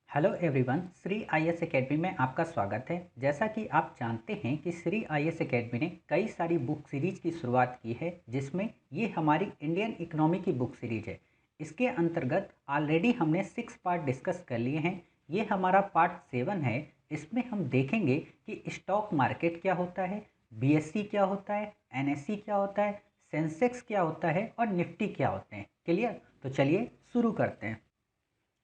Hello everyone, Shri IAS academy में आपका स्वागत है। जैसा कि आप जानते हैं कि श्री आईएएस एकेडमी ने कई सारी बुक सीरीज की शुरुआत की है, जिसमें ये हमारी इंडियन इकोनॉमी की बुक सीरीज है। इसके अंतर्गत ऑलरेडी हमने 6 पार्ट डिस्कस कर लिए हैं। ये हमारा पार्ट 7 है। इसमें हम देखेंगे कि स्टॉक मार्केट क्या होता है, बीएससी क्या होता है, एनएससी क्या होता है, सेंसेक्स क्या होता है और निफ्टी क्या होते हैं। क्लियर? तो चलिए शुरू करते हैं।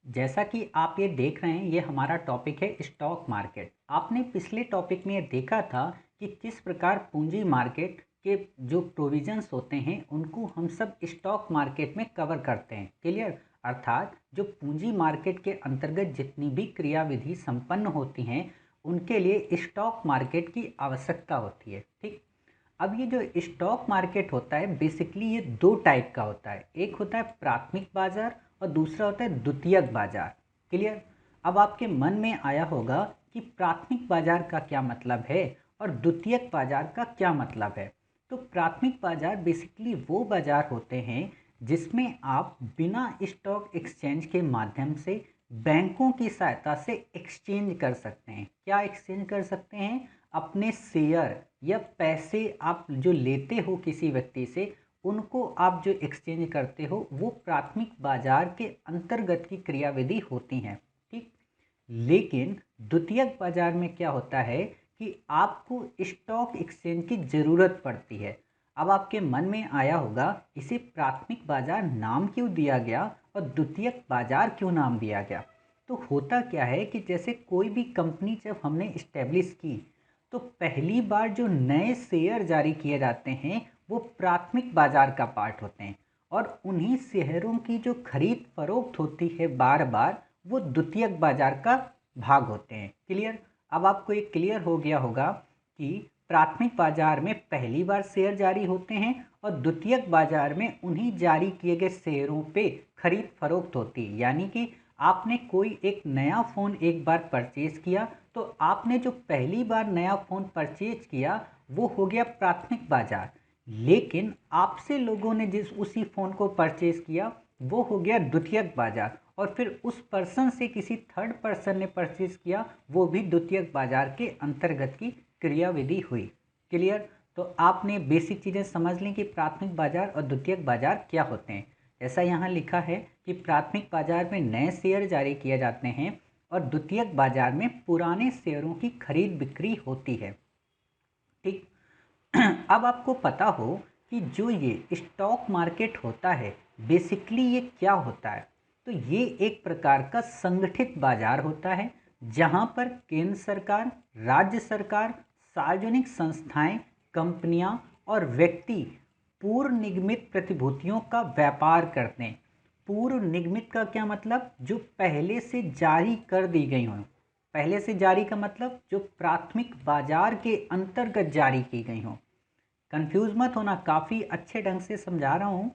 जैसा कि आप ये देख रहे हैं, ये हमारा टॉपिक है स्टॉक मार्केट। आपने पिछले टॉपिक में ये देखा था कि किस प्रकार पूंजी मार्केट के जो प्रोविजंस होते हैं उनको हम सब स्टॉक मार्केट में कवर करते हैं। क्लियर? अर्थात जो पूंजी मार्केट के अंतर्गत जितनी भी क्रियाविधि संपन्न होती हैं उनके लिए स्टॉक मार्केट की आवश्यकता होती है। ठीक। अब ये जो स्टॉक मार्केट होता है बेसिकली ये दो टाइप का होता है। एक होता है प्राथमिक बाजार और दूसरा होता है द्वितीयक बाजार। क्लियर? अब आपके मन में आया होगा कि प्राथमिक बाजार का क्या मतलब है और द्वितीयक बाजार का क्या मतलब है। तो प्राथमिक बाजार बेसिकली वो बाजार होते हैं जिसमें आप बिना स्टॉक एक्सचेंज के माध्यम से बैंकों की सहायता से एक्सचेंज कर सकते हैं। क्या एक्सचेंज कर सकते हैं? अपने शेयर या पैसे आप जो लेते हो किसी व्यक्ति से, उनको आप जो एक्सचेंज करते हो वो प्राथमिक बाजार के अंतर्गत की क्रियाविधि होती हैं। ठीक। लेकिन द्वितीयक बाजार में क्या होता है कि आपको स्टॉक एक्सचेंज की ज़रूरत पड़ती है। अब आपके मन में आया होगा इसे प्राथमिक बाजार नाम क्यों दिया गया और द्वितीयक बाजार क्यों नाम दिया गया। तो होता क्या है कि जैसे कोई भी कंपनी जब हमने इस्टेब्लिश की तो पहली बार जो नए शेयर जारी किए जाते हैं वो प्राथमिक बाजार का पार्ट होते हैं और उन्हीं शेयरों की जो खरीद फरोख्त होती है बार बार वो द्वितीयक बाजार का भाग होते हैं। क्लियर? अब आपको ये क्लियर हो गया होगा कि प्राथमिक बाजार में पहली बार शेयर जारी होते हैं और द्वितीयक बाजार में उन्हीं जारी किए गए शेयरों पे खरीद फरोख्त होती है। यानी कि आपने कोई एक नया फ़ोन एक बार परचेज किया तो आपने जो पहली बार नया फ़ोन परचेज किया वो हो गया प्राथमिक बाजार, लेकिन आपसे लोगों ने जिस उसी फ़ोन को परचेज किया वो हो गया द्वितीयक बाजार, और फिर उस पर्सन से किसी थर्ड पर्सन ने परचेज किया वो भी द्वितीयक बाजार के अंतर्गत की क्रियाविधि हुई। क्लियर? तो आपने बेसिक चीज़ें समझ ली कि प्राथमिक बाजार और द्वितीयक बाजार क्या होते हैं। ऐसा यहाँ लिखा है कि प्राथमिक बाजार में नए शेयर जारी किए जाते हैं और द्वितीयक बाजार में पुराने शेयरों की खरीद बिक्री होती है। ठीक। अब आपको पता हो कि जो ये स्टॉक मार्केट होता है बेसिकली ये क्या होता है। तो ये एक प्रकार का संगठित बाजार होता है जहां पर केंद्र सरकार, राज्य सरकार, सार्वजनिक संस्थाएं, कंपनियां और व्यक्ति पूर्व निगमित प्रतिभूतियों का व्यापार करते हैं। पूर्व निगमित का क्या मतलब? जो पहले से जारी कर दी गई हों। पहले से जारी का मतलब जो प्राथमिक बाजार के अंतर्गत जारी की गई हों। कंफ्यूज मत होना, काफ़ी अच्छे ढंग से समझा रहा हूँ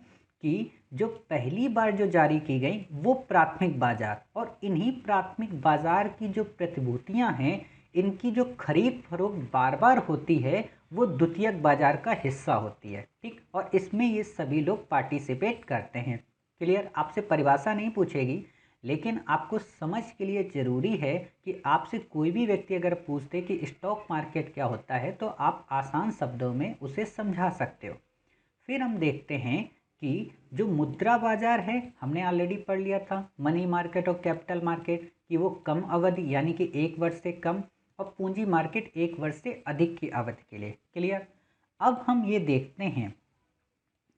कि जो पहली बार जो जारी की गई वो प्राथमिक बाजार, और इन्हीं प्राथमिक बाजार की जो प्रतिभूतियाँ हैं इनकी जो खरीद फरोख्त बार बार होती है वो द्वितीयक बाजार का हिस्सा होती है। ठीक। और इसमें ये सभी लोग पार्टिसिपेट करते हैं। क्लियर? आपसे परिभाषा नहीं पूछेगी, लेकिन आपको समझ के लिए ज़रूरी है कि आपसे कोई भी व्यक्ति अगर पूछते कि स्टॉक मार्केट क्या होता है तो आप आसान शब्दों में उसे समझा सकते हो। फिर हम देखते हैं कि जो मुद्रा बाजार है हमने ऑलरेडी पढ़ लिया था, मनी मार्केट और कैपिटल मार्केट, कि वो कम अवधि यानी कि 1 वर्ष से कम, और पूंजी मार्केट 1 वर्ष से अधिक की अवधि के लिए। क्लियर? अब हम ये देखते हैं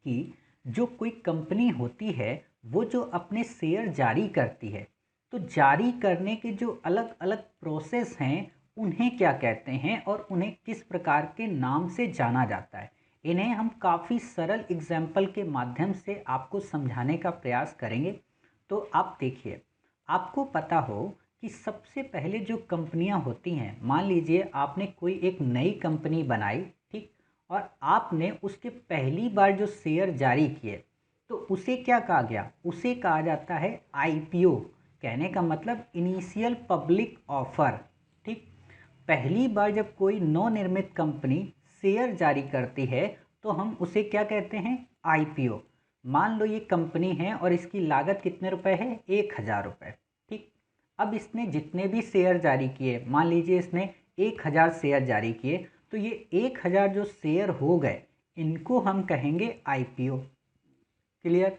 कि जो कोई कंपनी होती है वो जो अपने शेयर जारी करती है तो जारी करने के जो अलग अलग प्रोसेस हैं उन्हें क्या कहते हैं और उन्हें किस प्रकार के नाम से जाना जाता है, इन्हें हम काफ़ी सरल एग्जाम्पल के माध्यम से आपको समझाने का प्रयास करेंगे। तो आप देखिए, आपको पता हो कि सबसे पहले जो कंपनियां होती हैं, मान लीजिए आपने कोई एक नई कंपनी बनाई, ठीक, और आपने उसके पहली बार जो शेयर जारी किए तो उसे क्या कहा गया? उसे कहा जाता है आईपीओ। कहने का मतलब इनिशियल पब्लिक ऑफर। ठीक। पहली बार जब कोई नवनिर्मित कंपनी शेयर जारी करती है तो हम उसे क्या कहते हैं? आईपीओ। मान लो ये कंपनी है और इसकी लागत कितने रुपए है? 1,000 रुपये। ठीक। अब इसने जितने भी शेयर जारी किए, मान लीजिए इसने 1000 शेयर जारी किए, तो ये 1000 जो शेयर हो गए इनको हम कहेंगे आईपीओ। क्लियर।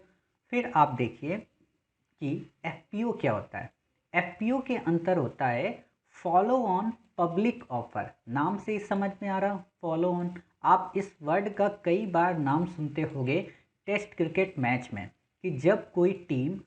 फिर आप देखिए कि एफपीओ क्या होता है। एफपीओ के अंतर होता है फॉलो ऑन पब्लिक ऑफर। नाम से ही समझ में आ रहा, फॉलो ऑन। आप इस वर्ड का कई बार नाम सुनते होंगे टेस्ट क्रिकेट मैच में, कि जब कोई टीम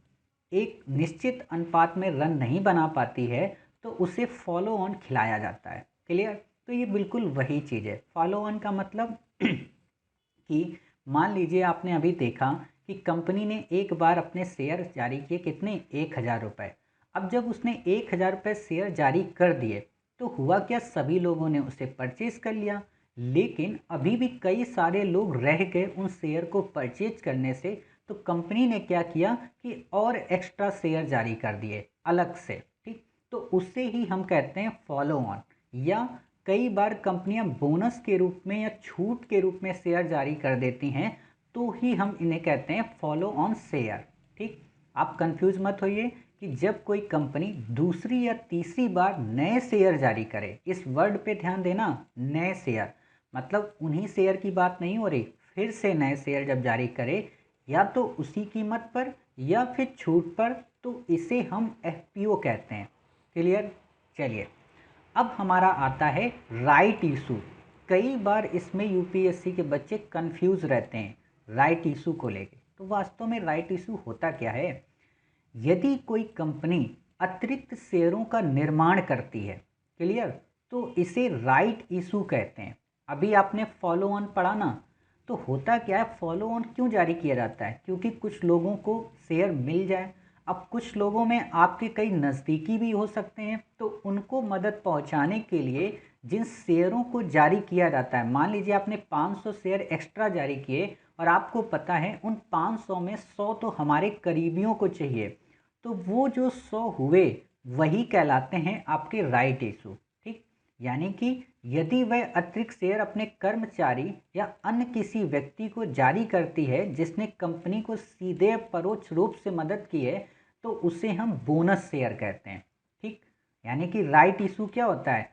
एक निश्चित अनुपात में रन नहीं बना पाती है तो उसे फॉलो ऑन खिलाया जाता है। क्लियर। तो ये बिल्कुल वही चीज़ है। फॉलो ऑन का मतलब कि मान लीजिए आपने अभी देखा कि कंपनी ने एक बार अपने शेयर जारी किए, कितने, 1000 रुपये। अब जब उसने 1000 रुपये शेयर जारी कर दिए तो हुआ क्या, सभी लोगों ने उसे परचेज कर लिया, लेकिन अभी भी कई सारे लोग रह गए उन शेयर को परचेज करने से। तो कंपनी ने क्या किया कि और एक्स्ट्रा शेयर जारी कर दिए अलग से। ठीक। तो उससे ही हम कहते हैं फॉलो ऑन। या कई बार कंपनियां बोनस के रूप में या छूट के रूप में शेयर जारी कर देती हैं, तो ही हम इन्हें कहते हैं फॉलो ऑन शेयर। ठीक। आप कंफ्यूज मत होइए कि जब कोई कंपनी दूसरी या तीसरी बार नए शेयर जारी करे, इस वर्ड पे ध्यान देना, नए शेयर मतलब उन्हीं शेयर की बात नहीं हो रही, फिर से नए शेयर जब जारी करे या तो उसी कीमत पर या फिर छूट पर, तो इसे हम एफपीओ कहते हैं। क्लियर। चलिए, अब हमारा आता है राइट इशू। कई बार इसमें यूपीएससी के बच्चे कंफ्यूज रहते हैं राइट इशू को लेके। तो वास्तव में राइट इशू होता क्या है। यदि कोई कंपनी अतिरिक्त शेयरों का निर्माण करती है, क्लियर, तो इसे राइट इशू कहते हैं। अभी आपने फॉलो ऑन पढ़ा ना, तो होता क्या है, फॉलो ऑन क्यों जारी किया जाता है, क्योंकि कुछ लोगों को शेयर मिल जाए। अब कुछ लोगों में आपके कई नज़दीकी भी हो सकते हैं, तो उनको मदद पहुंचाने के लिए जिन शेयरों को जारी किया जाता है, मान लीजिए आपने 500 शेयर एक्स्ट्रा जारी किए और आपको पता है उन 500 में 100 तो हमारे करीबियों को चाहिए, तो वो जो 100 हुए वही कहलाते हैं आपके राइट इशू। ठीक। यानी कि यदि वह अतिरिक्त शेयर अपने कर्मचारी या अन्य किसी व्यक्ति को जारी करती है जिसने कंपनी को सीधे परोक्ष रूप से मदद की है, तो उसे हम बोनस शेयर कहते हैं। ठीक। यानी कि राइट इशू क्या होता है,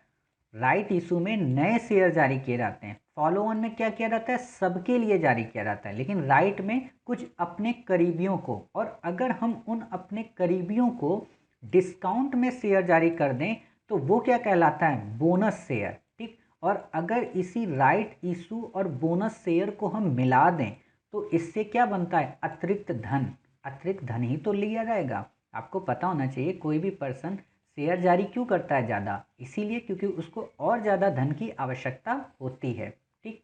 राइट इशू में नए शेयर जारी किए जाते हैं। फॉलो ऑन में क्या किया जाता है, सबके लिए जारी किया जाता है, लेकिन राइट में कुछ अपने करीबियों को। और अगर हम उन अपने करीबियों को डिस्काउंट में शेयर जारी कर दें तो वो क्या कहलाता है, बोनस शेयर। ठीक। और अगर इसी राइट इशू और बोनस शेयर को हम मिला दें तो इससे क्या बनता है, अतिरिक्त धन। अतिरिक्त धन ही तो लिया जाएगा। आपको पता होना चाहिए कोई भी पर्सन शेयर जारी क्यों करता है ज़्यादा, इसीलिए क्योंकि उसको और ज़्यादा धन की आवश्यकता होती है। ठीक।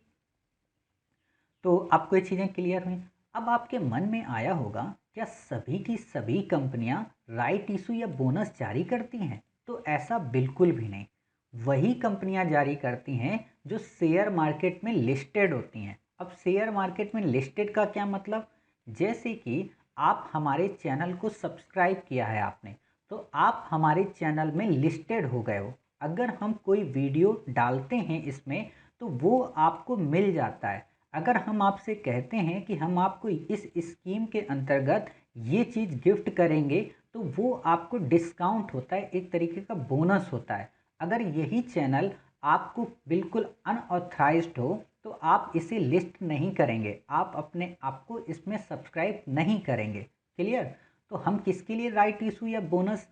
तो आपको ये चीज़ें क्लियर हुई। अब आपके मन में आया होगा, क्या सभी की सभी कंपनियां राइट इशू या बोनस जारी करती हैं? तो ऐसा बिल्कुल भी नहीं। वही कंपनियां जारी करती हैं जो शेयर मार्केट में लिस्टेड होती हैं। अब शेयर मार्केट में लिस्टेड का क्या मतलब, जैसे कि आप हमारे चैनल को सब्सक्राइब किया है आपने, तो आप हमारे चैनल में लिस्टेड हो गए हो। अगर हम कोई वीडियो डालते हैं इसमें तो वो आपको मिल जाता है। अगर हम आपसे कहते हैं कि हम आपको इस स्कीम के अंतर्गत ये चीज़ गिफ्ट करेंगे, तो वो आपको डिस्काउंट होता है, एक तरीके का बोनस होता है। अगर यही चैनल आपको बिल्कुल अनऑथराइज्ड हो तो आप इसे लिस्ट नहीं करेंगे, आप अपने आप को इसमें सब्सक्राइब नहीं करेंगे। क्लियर। तो हम किसके लिए राइट इशू या बोनस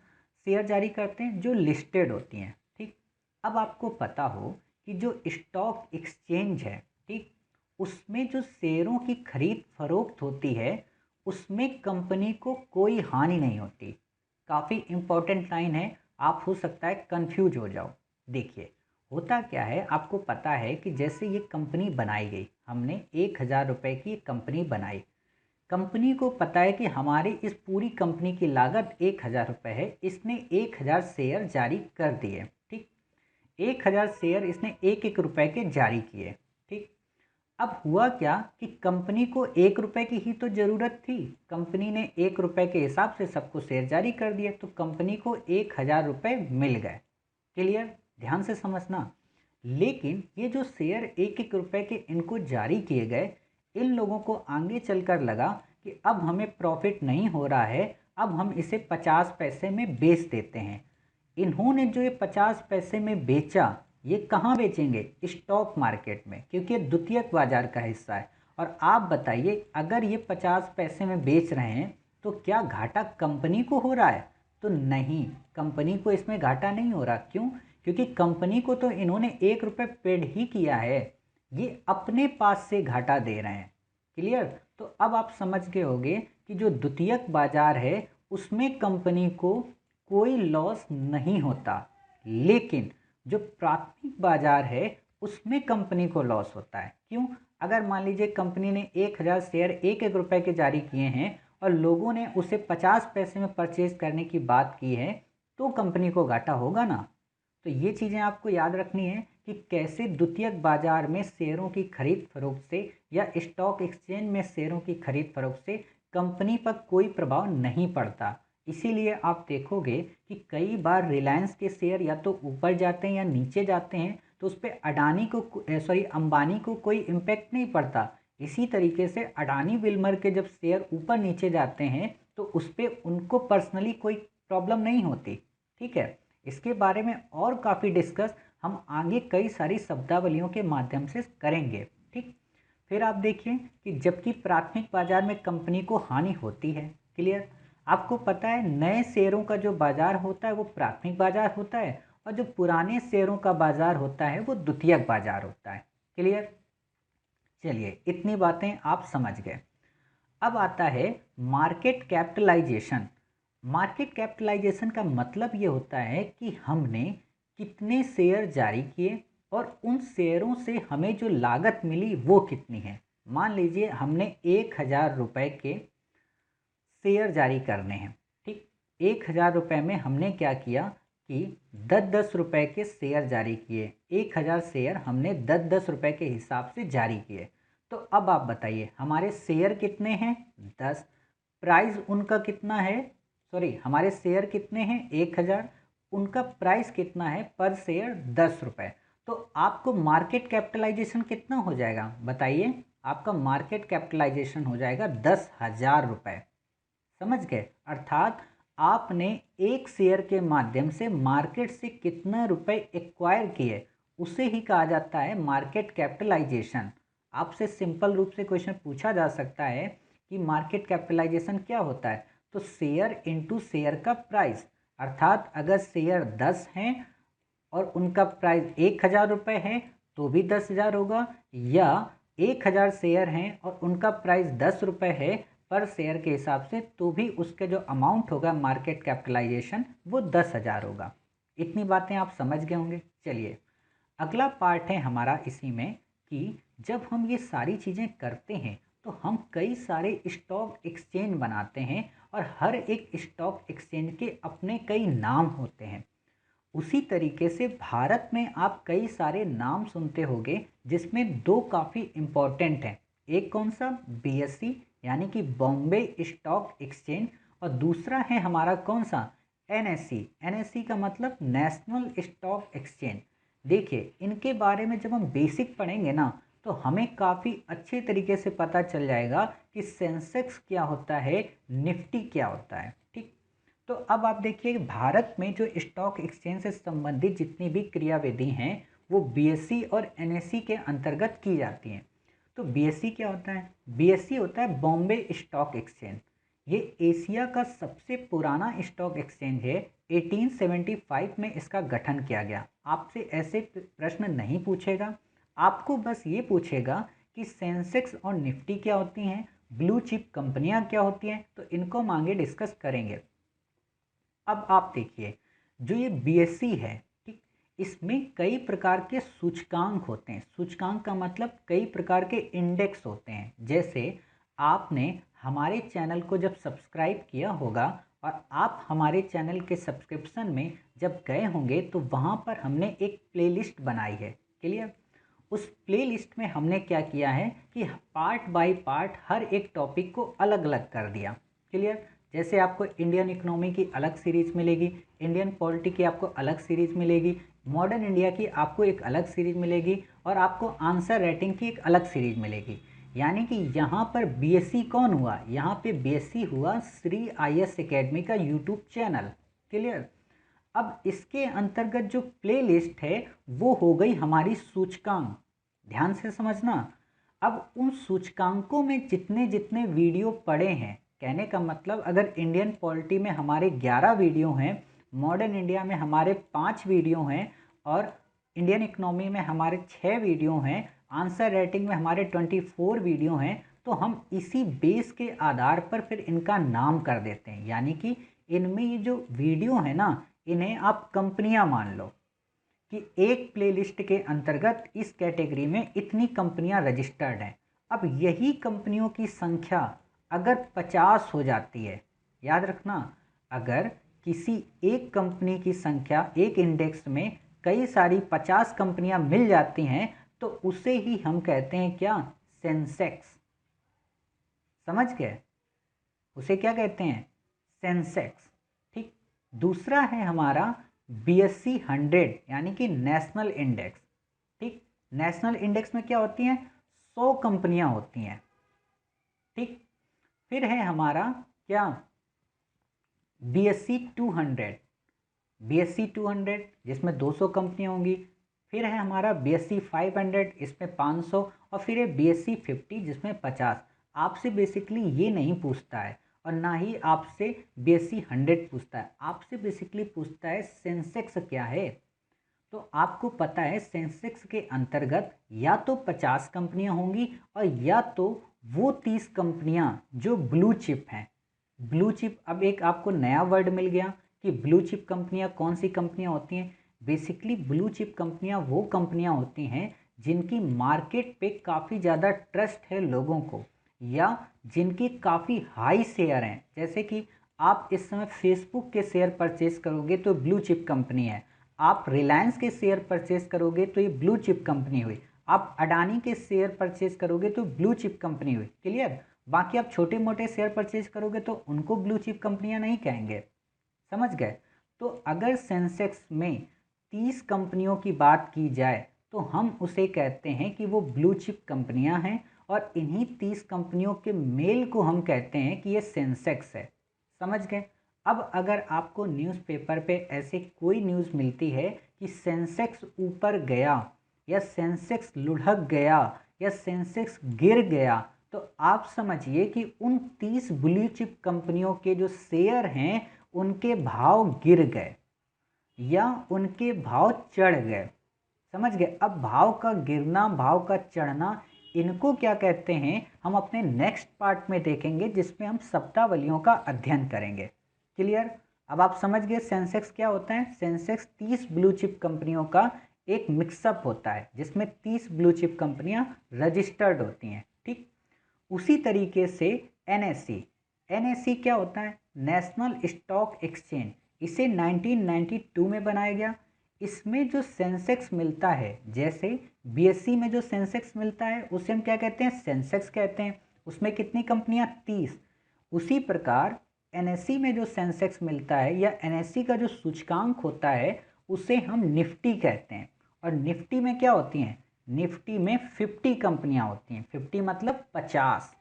शेयर जारी करते हैं, जो लिस्टेड होती हैं। ठीक। अब आपको पता हो कि जो स्टॉक एक्सचेंज है, ठीक, उसमें जो शेयरों की खरीद फरोख्त होती है उसमें कंपनी को कोई हानि नहीं होती। काफ़ी इम्पोर्टेंट लाइन है, आप हो सकता है कंफ्यूज हो जाओ। देखिए, होता क्या है, आपको पता है कि जैसे ये कंपनी बनाई गई, हमने 1000 रुपये की कंपनी बनाई। कंपनी को पता है कि हमारी इस पूरी कंपनी की लागत 1000 रुपये है, इसने 1000 शेयर जारी कर दिए। ठीक। 1000 शेयर इसने 1 1 रुपये के जारी किए। ठीक। अब हुआ क्या कि कंपनी को 1 रुपये की ही तो ज़रूरत थी, कंपनी ने 1 रुपये के हिसाब से सबको शेयर जारी कर दिए, तो कंपनी को 1000 रुपये मिल गए। क्लियर। ध्यान से समझना। लेकिन ये जो शेयर 1 1 रुपये के इनको जारी किए गए, इन लोगों को आगे चलकर लगा कि अब हमें प्रॉफिट नहीं हो रहा है, अब हम इसे 50 पैसे में बेच देते हैं। इन्होंने जो ये 50 पैसे में बेचा, ये कहाँ बेचेंगे? स्टॉक मार्केट में, क्योंकि ये द्वितीयक बाजार का हिस्सा है। और आप बताइए, अगर ये 50 पैसे में बेच रहे हैं तो क्या घाटा कंपनी को हो रहा है? तो नहीं, कंपनी को इसमें घाटा नहीं हो रहा। क्यों? क्योंकि कंपनी को तो इन्होंने 1 रुपये पेड ही किया है, ये अपने पास से घाटा दे रहे हैं। क्लियर? तो अब आप समझ गए होंगे कि जो द्वितीयक बाजार है उसमें कंपनी को कोई लॉस नहीं होता, लेकिन जो प्राथमिक बाजार है उसमें कंपनी को लॉस होता है। क्यों? अगर मान लीजिए कंपनी ने 1000 शेयर 1-1 रुपए के जारी किए हैं और लोगों ने उसे 50 पैसे में परचेज करने की बात की है, तो कंपनी को घाटा होगा ना। तो ये चीज़ें आपको याद रखनी है कि कैसे द्वितीयक बाजार में शेयरों की खरीद फरोख्त से या स्टॉक एक्सचेंज में शेयरों की खरीद फरोख्त से कंपनी पर कोई प्रभाव नहीं पड़ता। इसीलिए आप देखोगे कि कई बार रिलायंस के शेयर या तो ऊपर जाते हैं या नीचे जाते हैं, तो उस पर अंबानी को कोई इम्पैक्ट नहीं पड़ता। इसी तरीके से अडानी विल्मर के जब शेयर ऊपर नीचे जाते हैं तो उस पर उनको पर्सनली कोई प्रॉब्लम नहीं होती। ठीक है, इसके बारे में और काफ़ी डिस्कस हम आगे कई सारी शब्दावलियों के माध्यम से करेंगे। ठीक, फिर आप देखिए कि जबकि प्राथमिक बाजार में कंपनी को हानि होती है। क्लियर? आपको पता है नए शेयरों का जो बाजार होता है वो प्राथमिक बाजार होता है, और जो पुराने शेयरों का बाजार होता है वो द्वितीयक बाजार होता है। क्लियर? चलिए, इतनी बातें आप समझ गए। अब आता है मार्केट कैपिटलाइजेशन। मार्केट कैपिटलाइजेशन का मतलब ये होता है कि हमने कितने शेयर जारी किए और उन शेयरों से हमें जो लागत मिली वो कितनी है। मान लीजिए हमने 1000 रुपये के शेयर जारी करने हैं। ठीक, 1000 रुपये में हमने क्या किया कि 10-10 रुपये के शेयर जारी किए। 1000 शेयर हमने 10-10 रुपये के हिसाब से जारी किए। तो अब आप बताइए हमारे शेयर कितने हैं? 10। प्राइस उनका कितना है? हमारे शेयर कितने हैं? 1000। उनका प्राइस कितना है पर शेयर? 10 रुपये। तो आपको मार्केट कैपिटलाइजेशन कितना हो जाएगा बताइए? आपका मार्केट कैपिटलाइजेशन हो जाएगा 10,000 रुपये। समझ गए? अर्थात आपने एक शेयर के माध्यम से मार्केट से कितना रुपए एक्वायर किए, उसे ही कहा जाता है मार्केट कैपिटलाइजेशन। आपसे सिंपल रूप से क्वेश्चन पूछा जा सकता है कि मार्केट कैपिटलाइजेशन क्या होता है, तो शेयर इनटू शेयर का प्राइस। अर्थात अगर शेयर 10 हैं और उनका प्राइस 1000 रुपये है तो भी 10,000 होगा, या 1000 शेयर हैं और उनका प्राइस 10 रुपये है पर शेयर के हिसाब से, तो भी उसके जो अमाउंट होगा मार्केट कैपिटलाइजेशन वो 10,000 होगा। इतनी बातें आप समझ गए होंगे। चलिए, अगला पार्ट है हमारा इसी में कि जब हम ये सारी चीज़ें करते हैं तो हम कई सारे स्टॉक एक्सचेंज बनाते हैं और हर एक स्टॉक एक्सचेंज के अपने कई नाम होते हैं। उसी तरीके से भारत में आप कई सारे नाम सुनते होंगे जिसमें दो काफ़ी इम्पोर्टेंट हैं। एक कौन सा? बीएसई यानी कि बॉम्बे स्टॉक एक्सचेंज, और दूसरा है हमारा कौन सा? एनएसई। एनएसई का मतलब नेशनल स्टॉक एक्सचेंज। देखिए, इनके बारे में जब हम बेसिक पढ़ेंगे ना तो हमें काफ़ी अच्छे तरीके से पता चल जाएगा कि सेंसेक्स क्या होता है, निफ्टी क्या होता है। ठीक, तो अब आप देखिए भारत में जो स्टॉक एक्सचेंज से संबंधित जितनी भी क्रियाविधि हैं वो बीएसई और एनएसई के अंतर्गत की जाती हैं। तो बीएसई क्या होता है? बीएसई होता है बॉम्बे स्टॉक एक्सचेंज। ये एशिया का सबसे पुराना स्टॉक एक्सचेंज है। 1875 में इसका गठन किया गया। आपसे ऐसे प्रश्न नहीं पूछेगा, आपको बस ये पूछेगा कि सेंसेक्स और निफ्टी क्या होती हैं, ब्लू चिप कंपनियां क्या होती हैं, तो इनको हम आगे डिस्कस करेंगे। अब आप देखिए, जो ये बीएसई है, ठीक, इसमें कई प्रकार के सूचकांक होते हैं। सूचकांक का मतलब कई प्रकार के इंडेक्स होते हैं। जैसे आपने हमारे चैनल को जब सब्सक्राइब किया होगा और आप हमारे चैनल के सब्सक्रिप्शन में जब गए होंगे तो वहाँ पर हमने एक प्लेलिस्ट बनाई है। क्लियर? उस प्लेलिस्ट में हमने क्या किया है कि पार्ट बाय पार्ट हर एक टॉपिक को अलग अलग कर दिया। क्लियर? जैसे आपको इंडियन इकोनॉमी की अलग सीरीज मिलेगी, इंडियन पॉलिटी की आपको अलग सीरीज मिलेगी, मॉडर्न इंडिया की आपको एक अलग सीरीज मिलेगी, और आपको आंसर राइटिंग की एक अलग सीरीज मिलेगी। यानी कि यहाँ पर बीएससी कौन हुआ, यहाँ पे बीएससी हुआ श्री आईएएस एकेडमी का यूट्यूब चैनल। क्लियर। अब इसके अंतर्गत जो प्लेलिस्ट है वो हो गई हमारी सूचकांक। ध्यान से समझना। अब उन सूचकांकों में जितने जितने वीडियो पड़े हैं, कहने का मतलब अगर इंडियन पॉलिटी में हमारे 11 वीडियो हैं, मॉडर्न इंडिया में हमारे 5 वीडियो हैं और इंडियन इकोनॉमी में हमारे 6 वीडियो हैं, आंसर राइटिंग में हमारे 24 वीडियो हैं, तो हम इसी बेस के आधार पर फिर इनका नाम कर देते हैं। यानी कि इनमें ये जो वीडियो है ना, इन्हें आप कंपनियां मान लो कि एक प्लेलिस्ट के अंतर्गत इस कैटेगरी में इतनी कंपनियां रजिस्टर्ड हैं। अब यही कंपनियों की संख्या अगर 50 हो जाती है, याद रखना, अगर किसी एक कंपनी की संख्या एक इंडेक्स में कई सारी 50 कंपनियां मिल जाती हैं तो उसे ही हम कहते हैं क्या, सेंसेक्स। समझ गए, उसे क्या कहते हैं, सेंसेक्स। ठीक। दूसरा है हमारा बीएससी 100 यानी कि नेशनल इंडेक्स। ठीक। नेशनल इंडेक्स में क्या होती हैं, 100 कंपनियां होती हैं। ठीक। फिर है हमारा क्या, बीएससी 200, बीएससी 200 जिसमें 200 कंपनियां होंगी। फिर है हमारा बीएससी 500, इसमें 500, और फिर है बीएससी 50 जिसमें 50। आपसे बेसिकली ये नहीं पूछता है और ना ही आपसे बीएससी 100 पूछता है, आपसे बेसिकली पूछता है सेंसेक्स क्या है। तो आपको पता है सेंसेक्स के अंतर्गत या तो 50 कंपनियां होंगी और या तो वो 30 कंपनियां जो ब्लू चिप हैं। ब्लू चिप, अब एक आपको नया वर्ड मिल गया कि ब्लू चिप कंपनियां कौन सी कंपनियां होती हैं। बेसिकली ब्लू चिप कंपनियां वो कंपनियां होती हैं जिनकी मार्केट पे काफ़ी ज़्यादा ट्रस्ट है लोगों को, या जिनकी काफ़ी हाई शेयर हैं। जैसे कि आप इस समय फेसबुक के शेयर परचेज करोगे तो ब्लू चिप कंपनी है, आप रिलायंस के शेयर परचेज करोगे तो ये ब्लू चिप कंपनी हुई, आप अडानी के शेयर परचेज करोगे तो ब्लू चिप कंपनी हुई। क्लियर। बाकी आप छोटे मोटे शेयर परचेज करोगे तो उनको ब्लू चिप कंपनियां नहीं कहेंगे। समझ गए। तो अगर सेंसेक्स में 30 कंपनियों की बात की जाए तो हम उसे कहते हैं कि वो ब्लू चिप कंपनियां हैं, और इन्हीं 30 कंपनियों के मेल को हम कहते हैं कि ये सेंसेक्स है। समझ गए। अब अगर आपको न्यूज़पेपर पे ऐसे कोई न्यूज़ मिलती है कि सेंसेक्स ऊपर गया या सेंसेक्स लुढ़क गया या सेंसेक्स गिर गया, तो आप समझिए कि उन 30 ब्लू चिप कंपनियों के जो शेयर हैं उनके भाव गिर गए या उनके भाव चढ़ गए। समझ गए। अब भाव का गिरना, भाव का चढ़ना, इनको क्या कहते हैं हम अपने नेक्स्ट पार्ट में देखेंगे जिसमें हम शब्दावलियों का अध्ययन करेंगे। क्लियर। अब आप समझ गए सेंसेक्स क्या होता है। सेंसेक्स 30 ब्लू चिप कंपनियों का एक मिक्सअप होता है जिसमें 30 ब्लू चिप कंपनियां रजिस्टर्ड होती हैं। ठीक। उसी तरीके से एनएससी, एनएससी क्या होता है, नेशनल स्टॉक एक्सचेंज। इसे 1992 में बनाया गया। इसमें जो सेंसेक्स मिलता है, जैसे बीएससी में जो सेंसेक्स मिलता है उसे हम क्या कहते हैं, सेंसेक्स कहते हैं। उसमें कितनी कंपनियां, 30। उसी प्रकार एनएससी में जो सेंसेक्स मिलता है या एनएससी का जो सूचकांक होता है उसे हम निफ्टी कहते हैं। और निफ्टी में क्या होती हैं, निफ्टी में 50 कंपनियां होती हैं। 50 मतलब 50।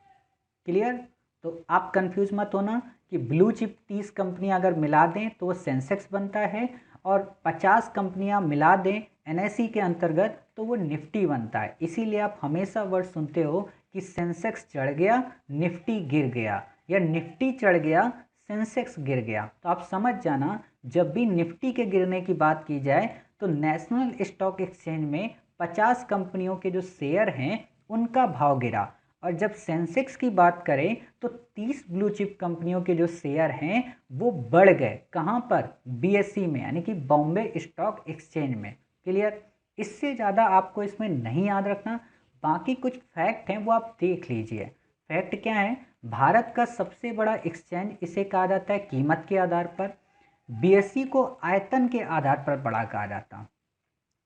क्लियर। तो आप कंफ्यूज मत होना कि ब्लू चिप 30 कंपनियां अगर मिला दें तो वो सेंसेक्स बनता है, और 50 कंपनियां मिला दें एनएससी के अंतर्गत तो वो निफ्टी बनता है। इसीलिए आप हमेशा वर्ड सुनते हो कि सेंसेक्स चढ़ गया निफ्टी गिर गया, या निफ्टी चढ़ गया सेंसेक्स गिर गया। तो आप समझ जाना जब भी निफ्टी के गिरने की बात की जाए तो नेशनल स्टॉक एक्सचेंज में 50 कंपनियों के जो शेयर हैं उनका भाव गिरा, और जब सेंसेक्स की बात करें तो 30 ब्लू चिप कंपनियों के जो शेयर हैं वो बढ़ गए। कहाँ पर, बीएसई में, यानी कि बॉम्बे स्टॉक एक्सचेंज में। क्लियर। इससे ज़्यादा आपको इसमें नहीं याद रखना, बाकी कुछ फैक्ट हैं वो आप देख लीजिए। फैक्ट क्या है, भारत का सबसे बड़ा एक्सचेंज इसे कहा जाता है कीमत के आधार पर। बीएसई को आयतन के आधार पर बड़ा कहा जाता,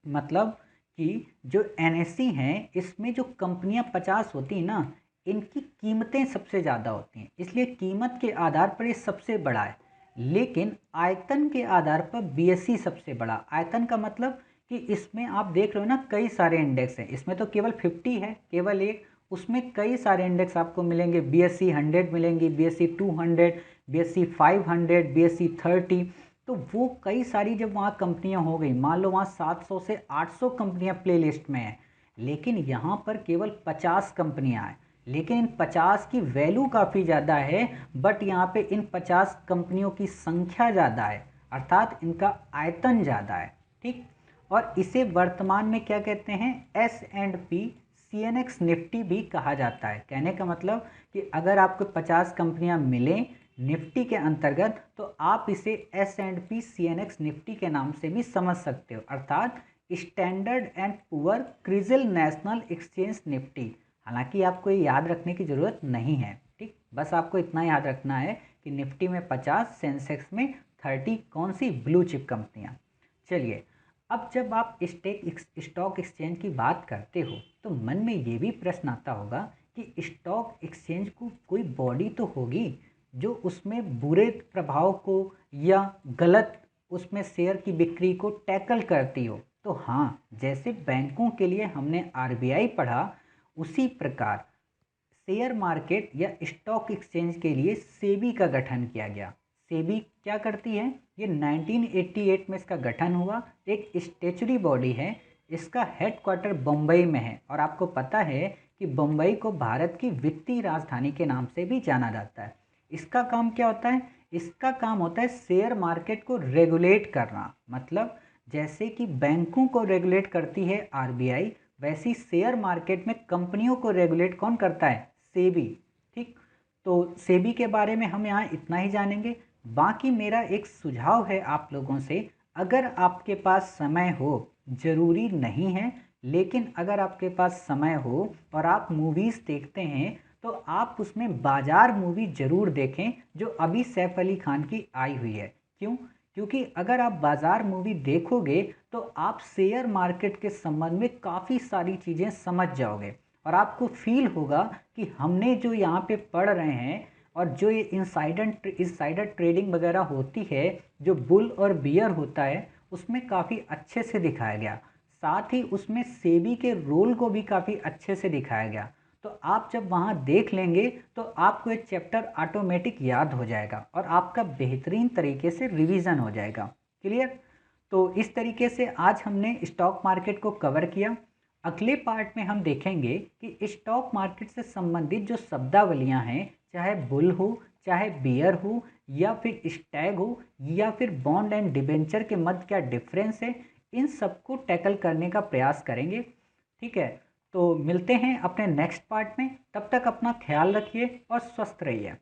मतलब कि जो एनएससी हैं इसमें जो कंपनियां 50 होती हैं ना, इनकी कीमतें सबसे ज़्यादा होती हैं, इसलिए कीमत के आधार पर ये सबसे बड़ा है। लेकिन आयतन के आधार पर बीएसई सबसे बड़ा। आयतन का मतलब कि इसमें आप देख रहे हो ना कई सारे इंडेक्स हैं, इसमें तो केवल 50 है, केवल एक। उसमें कई सारे इंडेक्स आपको मिलेंगे, BSE 100 मिलेंगी, BSE 200, BSE 500, BSE 30। तो वो कई सारी जब वहाँ कंपनियाँ हो गई, मान लो वहाँ 700 से 800 कंपनियाँ प्ले लिस्ट में हैं, लेकिन यहाँ पर केवल 50 कंपनियाँ हैं। लेकिन इन 50 की वैल्यू काफ़ी ज़्यादा है, बट यहाँ पे इन 50 कंपनियों की संख्या ज़्यादा है, अर्थात इनका आयतन ज़्यादा है। ठीक, और इसे वर्तमान में क्या कहते हैं, S&P CNX निफ्टी भी कहा जाता है। कहने का मतलब कि अगर आपको 50 कंपनियां मिलें निफ्टी के अंतर्गत, तो आप इसे S&P CNX निफ्टी के नाम से भी समझ सकते हो, अर्थात Standard and Poor CRISIL National Exchange Nifty. हालांकि आपको ये याद रखने की ज़रूरत नहीं है। ठीक, बस आपको इतना याद रखना है कि निफ्टी में 50, सेंसेक्स में 30 कौन सी ब्लू चिप कंपनियाँ। चलिए, अब जब आप स्टॉक एक्सचेंज की बात करते हो तो मन में ये भी प्रश्न आता होगा कि स्टॉक एक्सचेंज को कोई बॉडी तो होगी जो उसमें बुरे प्रभाव को या गलत उसमें शेयर की बिक्री को टैकल करती हो। तो हाँ, जैसे बैंकों के लिए हमने RBI पढ़ा, उसी प्रकार शेयर मार्केट या स्टॉक एक्सचेंज के लिए सेबी का गठन किया गया। सेबी क्या करती है, ये 1988 में इसका गठन हुआ, एक स्टेचुरी बॉडी है। इसका हेडक्वार्टर बम्बई में है, और आपको पता है कि बम्बई को भारत की वित्तीय राजधानी के नाम से भी जाना जाता है। इसका काम क्या होता है, इसका काम होता है शेयर मार्केट को रेगुलेट करना। मतलब जैसे कि बैंकों को रेगुलेट करती है RBI, वैसी शेयर मार्केट में कंपनियों को रेगुलेट कौन करता है, सेबी। ठीक, तो सेबी के बारे में हम यहाँ इतना ही जानेंगे। बाकी मेरा एक सुझाव है आप लोगों से, अगर आपके पास समय हो, ज़रूरी नहीं है, लेकिन अगर आपके पास समय हो और आप मूवीज़ देखते हैं तो आप उसमें बाजार मूवी ज़रूर देखें जो अभी सैफ अली खान की आई हुई है। क्यों? क्योंकि अगर आप बाजार मूवी देखोगे तो आप शेयर मार्केट के संबंध में काफ़ी सारी चीज़ें समझ जाओगे, और आपको फील होगा कि हमने जो यहाँ पे पढ़ रहे हैं और जो ये इनसाइडर ट्रेडिंग वगैरह होती है, जो बुल और बियर होता है, उसमें काफ़ी अच्छे से दिखाया गया। साथ ही उसमें सेबी के रोल को भी काफ़ी अच्छे से दिखाया गया। तो आप जब वहाँ देख लेंगे तो आपको एक चैप्टर ऑटोमेटिक याद हो जाएगा और आपका बेहतरीन तरीके से रिवीजन हो जाएगा। क्लियर? तो इस तरीके से आज हमने स्टॉक मार्केट को कवर किया। अगले पार्ट में हम देखेंगे कि स्टॉक मार्केट से संबंधित जो शब्दावलियां हैं, चाहे बुल हो, चाहे बियर हो, या फिर स्टैग हो, या फिर बॉन्ड एंड डिबेंचर के मध्य क्या डिफरेंस है, इन सबको टैकल करने का प्रयास करेंगे। ठीक है, तो मिलते हैं अपने नेक्स्ट पार्ट में। तब तक अपना ख्याल रखिए और स्वस्थ रहिए।